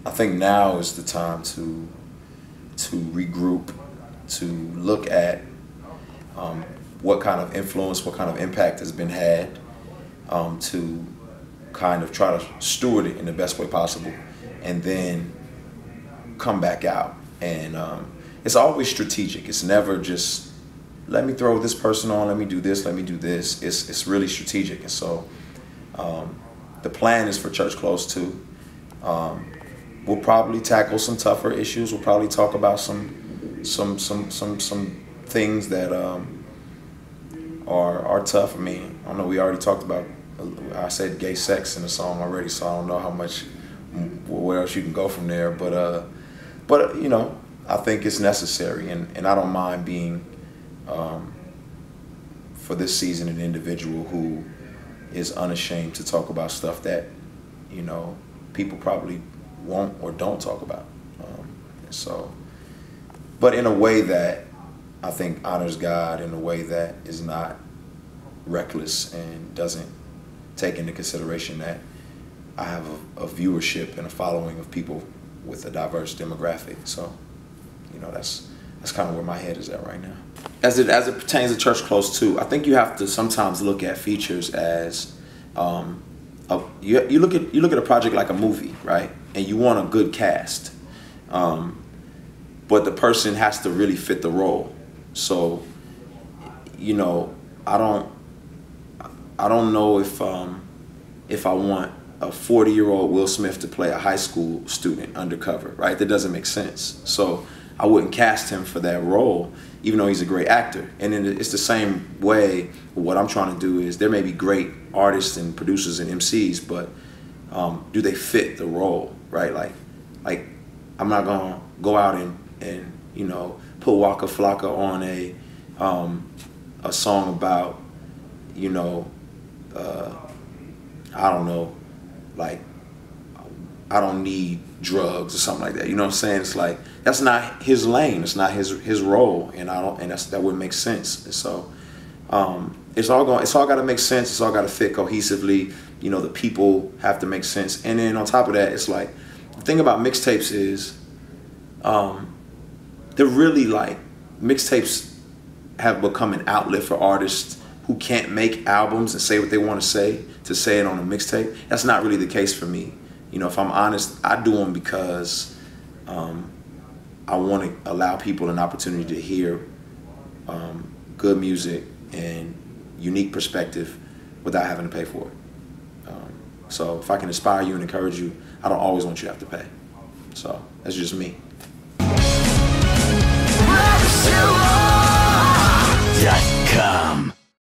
I think now is the time to regroup, to look at what kind of influence, what kind of impact has been had, to kind of try to steward it in the best way possible, and then come back out. And it's always strategic. It's never just, let me throw this person on, let me do this, let me do this. It's really strategic. And so the plan is for Church Close 2. We'll probably tackle some tougher issues. We'll probably talk about some things that are tough. I mean, I don't know, we already talked about, I said gay sex in the song already, so I don't know how much, where else you can go from there. But you know, I think it's necessary, and I don't mind being, for this season, an individual who is unashamed to talk about stuff that, you know, people probably won't or don't talk about. So, but in a way that I think honors God, in a way that is not reckless and doesn't take into consideration that I have a viewership and a following of people with a diverse demographic. So, you know, that's kind of where my head is at right now. As it pertains to Church Close 2, I think you have to sometimes look at features as you look at a project like a movie, right? And you want a good cast, but the person has to really fit the role. So, you know, I don't know if I want a 40-year-old Will Smith to play a high school student undercover, right? That doesn't make sense. So I wouldn't cast him for that role, even though he's a great actor. And then it's the same way. What I'm trying to do is, there may be great artists and producers and MCs, but do they fit the role, right? Like I'm not gonna go out and you know, put Waka Flocka on a song about, you know, I don't know, like, I don't need drugs or something like that. You know what I'm saying? It's like, that's not his lane. It's not his role, and that wouldn't make sense. And so it's all got to make sense. It's all got to fit cohesively. You know, the people have to make sense. And then on top of that, it's like, the thing about mixtapes is, they're really like, mixtapes have become an outlet for artists who can't make albums and say what they want to say it on a mixtape. That's not really the case for me. You know, if I'm honest, I do them because I want to allow people an opportunity to hear good music and unique perspective without having to pay for it. So if I can inspire you and encourage you, I don't always want you to have to pay. So that's just me.